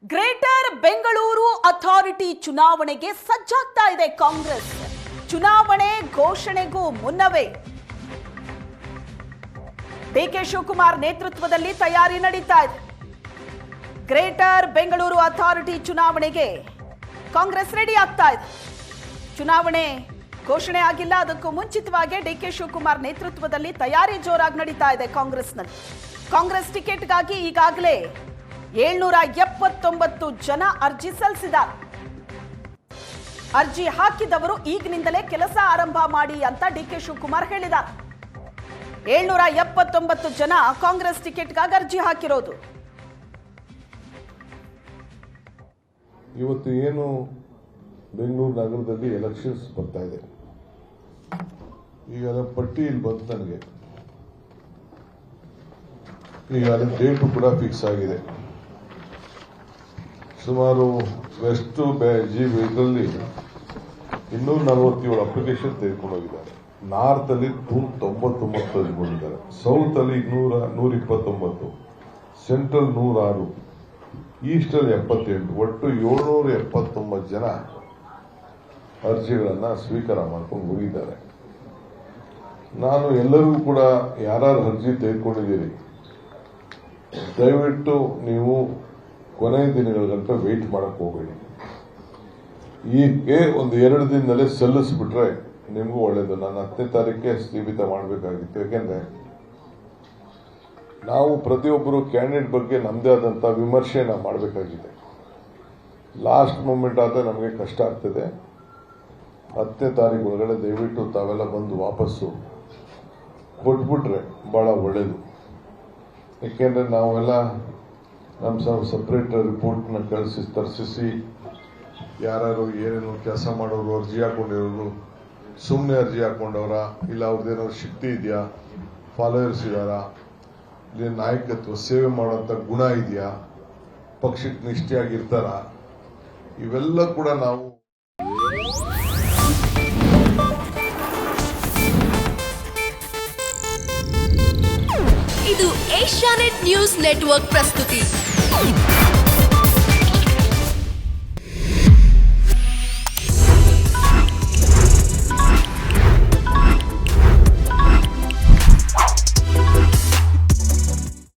Greater Bengaluru authority ಚುನಾವಣೆಗೆ ಸಜ್ಜಾಗ್ತಾ ಇದೆ ಕಾಂಗ್ರೆಸ್. ಚುನಾವಣೆ ಘೋಷಣೆಗೂ ಮುನ್ನವೇ ಡಿಕೆ ಶಿವಕುಮಾರ್ ನೇತೃತ್ವದಲ್ಲಿ ತಯಾರಿ ನಡೀತಾ ಇದೆ. ಗ್ರೇಟರ್ ಬೆಂಗಳೂರು ಅಥಾರಿಟಿ ಚುನಾವಣೆಗೆ ಕಾಂಗ್ರೆಸ್ ರೆಡಿ ಆಗ್ತಾ ಇದೆ. ಚುನಾವಣೆ ಘೋಷಣೆ ಆಗಿಲ್ಲ, ಅದಕ್ಕೂ ಮುಂಚಿತವಾಗಿ ಡಿಕೆ ಶಿವಕುಮಾರ್ ನೇತೃತ್ವದಲ್ಲಿ ತಯಾರಿ ಜೋರಾಗಿ ನಡೀತಾ ಇದೆ ಕಾಂಗ್ರೆಸ್ನಲ್ಲಿ. ಕಾಂಗ್ರೆಸ್ ಟಿಕೆಟ್ಗಾಗಿ ಈಗಾಗಲೇ 779 ಜನ ಅರ್ಜಿ ಸಲ್ಲಿಸಿದ್ದಾರೆ. ಅರ್ಜಿ ಹಾಕಿದವರು ಈಗಿನಿಂದಲೇ ಕೆಲಸ ಆರಂಭ ಮಾಡಿ ಅಂತ ಡಿಕೆ ಶಿವಕುಮಾರ್ ಹೇಳಿದ್ದಾರೆ. 779 ಜನ ಕಾಂಗ್ರೆಸ್ ಟಿಕೆಟ್ಗಾಗಿ ಅರ್ಜಿ ಹಾಕಿರೋದು. ಇವತ್ತು ಏನು ಬೆಂಗಳೂರು ನಗರದಲ್ಲಿ ಎಲೆಕ್ಷನ್ಸ್ ಬರ್ತಾ ಇದೆ, ಈಗ ಪಟ್ಟಿ ಇಲ್ಲಿ ಬಂತು ನನಗೆ. ಈಗ ಡೇಟು ಕೂಡ ಫಿಕ್ಸ್ ಆಗಿದೆ. ಸುಮಾರು ವೆಸ್ಟ್ ಇದರಲ್ಲಿ 247 ಅಪ್ಲಿಕೇಶನ್ ತೆಗೆದುಕೊಂಡು ಹೋಗಿದ್ದಾರೆ. ನಾರ್ತ್ ಅಲ್ಲಿ 99 ಬಂದಿದ್ದಾರೆ, ಸೌತ್ ಅಲ್ಲಿ 129, ಸೆಂಟ್ರಲ್ 106, ಈಸ್ಟ್ ಅಲ್ಲಿ 78, ಒಟ್ಟು 779 ಜನ ಅರ್ಜಿಗಳನ್ನ ಸ್ವೀಕಾರ ಮಾಡ್ಕೊಂಡು ಹೋಗಿದ್ದಾರೆ. ನಾನು ಎಲ್ಲರಿಗೂ ಕೂಡ ಯಾರು ಅರ್ಜಿ ತೆಗೆದುಕೊಂಡಿದ್ದೀರಿ, ದಯವಿಟ್ಟು ನೀವು ಕೊನೆಯ ದಿನಗಳ ಗಂಟ ವೇಟ್ ಮಾಡಕ್ ಹೋಗಬೇಡಿ. ಈಗ ಒಂದು 2 ದಿನದಲ್ಲೇ ಸಲ್ಲಿಸ್ಬಿಟ್ರೆ ನಿಮಗೂ ಒಳ್ಳೇದು. ನಾನು 10ನೇ ತಾರೀಕಿಗೆ ಸೀಮಿತ ಮಾಡಬೇಕಾಗಿತ್ತು. ಯಾಕೆಂದ್ರೆ ನಾವು ಪ್ರತಿಯೊಬ್ಬರು ಕ್ಯಾಂಡಿಡೇಟ್ ಬಗ್ಗೆ ನಮ್ಮದೇ ಆದಂತ ವಿಮರ್ಶೆನ ಮಾಡಬೇಕಾಗಿದೆ. ಲಾಸ್ಟ್ ಮೂಮೆಂಟ್ ಆದ್ರೆ ನಮಗೆ ಕಷ್ಟ ಆಗ್ತದೆ. 10ನೇ ತಾರೀಕು ಒಳಗಡೆ ದಯವಿಟ್ಟು ತಾವೆಲ್ಲ ಬಂದು ವಾಪಸ್ಸು ಕೊಟ್ಬಿಟ್ರೆ ಬಹಳ ಒಳ್ಳೇದು. ಯಾಕೆಂದ್ರೆ ನಾವೆಲ್ಲ ನಮ್ಮ ಸಪ್ರೇಟ್ ರಿಪೋರ್ಟ್ನ ತರಿಸಿ ಯಾರು ಏನೇನು ಕೆಲಸ ಮಾಡೋರು, ಅರ್ಜಿ ಹಾಕೊಂಡಿರೋರು, ಸುಮ್ಮನೆ ಅರ್ಜಿ ಹಾಕೊಂಡವ್ರ, ಇಲ್ಲ ಅವ್ರದ್ದೇನಾದ್ರು ಶಕ್ತಿ ಇದೆಯಾ, ಫಾಲೋಯರ್ಸ್ ಇದಾರಾ, ಇಲ್ಲಿ ನಾಯಕತ್ವ ಸೇವೆ ಮಾಡುವಂತ ಗುಣ ಇದೆಯಾ, ಪಕ್ಷಕ್ಕೆ ನಿಷ್ಠೆಯಾಗಿರ್ತಾರ, ಇವೆಲ್ಲ ಕೂಡ ನಾವು ಇದು ಏಷ್ಯಾನೆಟ್ ನ್ಯೂಸ್ ನೆಟ್ವರ್ಕ್ ಪ್ರಸ್ತುತಿ.